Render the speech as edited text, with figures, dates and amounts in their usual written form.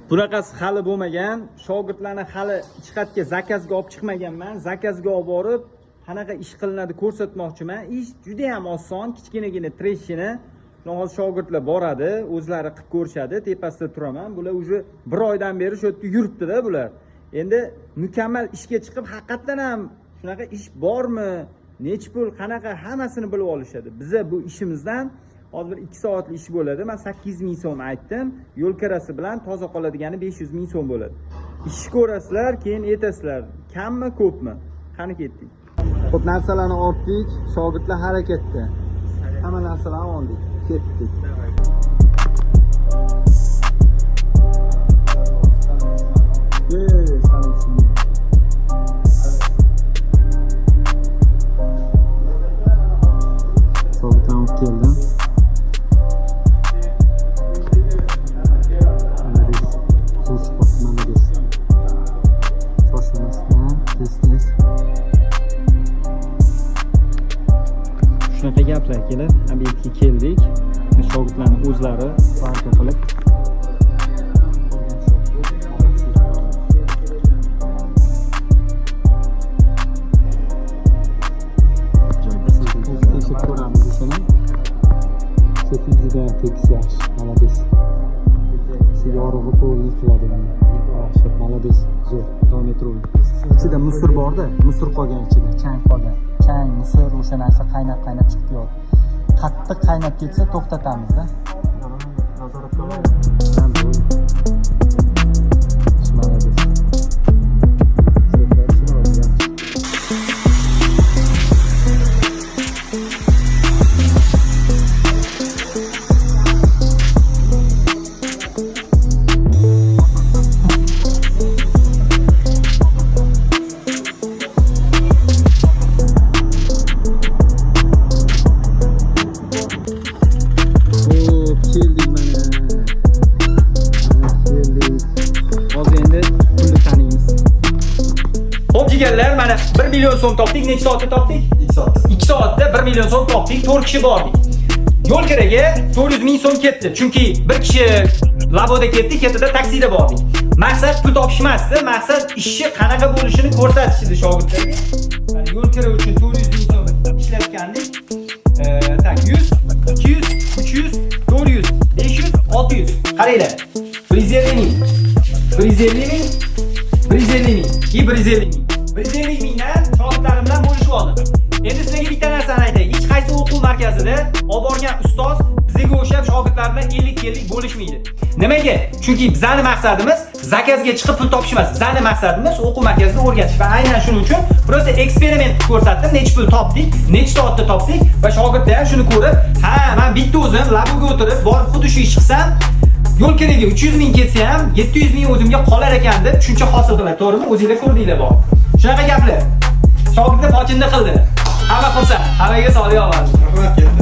Bunaqasi hali bo'lmagan. Shogirdlarni hali chiqatga zakazga olib chiqmaganman. Zakazga olib borib, qanaqa ish qilinadi ko'rsatmoqchiman. Ish juda ham oson, kichkinagina treshini hozir shogirdlar boradi, o'zlari qilib ko'rishadi. Tepasida turaman. Bular уже 1 oydan beri shu yerda yuribdi-da bular. Endi mukammal ishga chiqib, haqiqatan ham shunaqa ish bormi, necha pul, qanaqa hammasini bilib olishadi. Biza bu ishimizdan hozir 2 soatlik ish bo'ladi. Men 800 ming so'm aytdim. Yo'l kirasi bilan toza qoladigani 500 ming so'm bo'ladi. Ish ko'rasizlar, keyin aytasizlar, kammi, ko'pmi? Qani ketdik. Xo'p, narsalarni ortdik, shogirdlar harakatda. Hamma narsalarni oldik, ketdik. Shogirdlar keldi. Shunaqa gaplar kelib, obyektga keldik. Shogirdlarning o'zlari baraka qilib ko'ramiz shuni. Sekin juda tekis yaxshi, молодец. Yorug'i polni qiladi. Yaxshi, молодец. Zo'r, davom etavering. Ichida musor bor-da, musor qolgan ichida, chang qolgan. Chang, musor o'sha narsa qaynab chiqib yotdi. Qattiq qaynab ketsa to'xtatamiz-da. Nazorat qiling. Jigarlar, mana 1 million so'm topdik. Necha soatda topdik? 2 soat. 2 soatda 1 million so'm topdik. 4 kishi bordik. Yo'l kiraga 400 ming so'm ketdi. Chunki bir kishi Laboda ketdi, ketida taksida bordik. Maqsad pul topish emasdi, maqsad ishni qanaqa bo'lishini ko'rsatish edi shogirdlarga. Mana yo'l kira uchun 400 ming so'm ishlatgandik. Tak 100, 200, 300, 400, 500, 600. Qaranglar. 150 ming. 150 ming. 150 ming. 150 ming. 150 mingdan shogirdlarim bilan bo'lishib oldim. Endi sizlarga bitta narsani aytay. Hech qaysi o'quv markazida olib borgan ustoz bizga o'xshab shogirdlar bilan 50-50 bo'lishmaydi. Nimaga? Chunki bizning maqsadimiz zakazga chiqib pul topish emas. Bizning maqsadimiz o'quv markazida o'rgatish va aynan shuning uchun prosta eksperiment ko'rsatdim. Necha pul topdik, necha soatda topdik va shogirdlar ham shuni ko'rib, ha, men bitta o'zim laboga o'tirib, borib xuddi shu ish qilsam, yo'l kiraga 300 ming ketsa ham 700 ming o'zimga qolar ekan deb tushuncha hosil qiladi. To'g'rimi? O'zingizlar ko'rdinglar bor. Shunaqa gaplar. Shogirdlar pochinda qildi. Hamma xursand. Hammaga sog'lik olamiz. Rahmat, ketdi.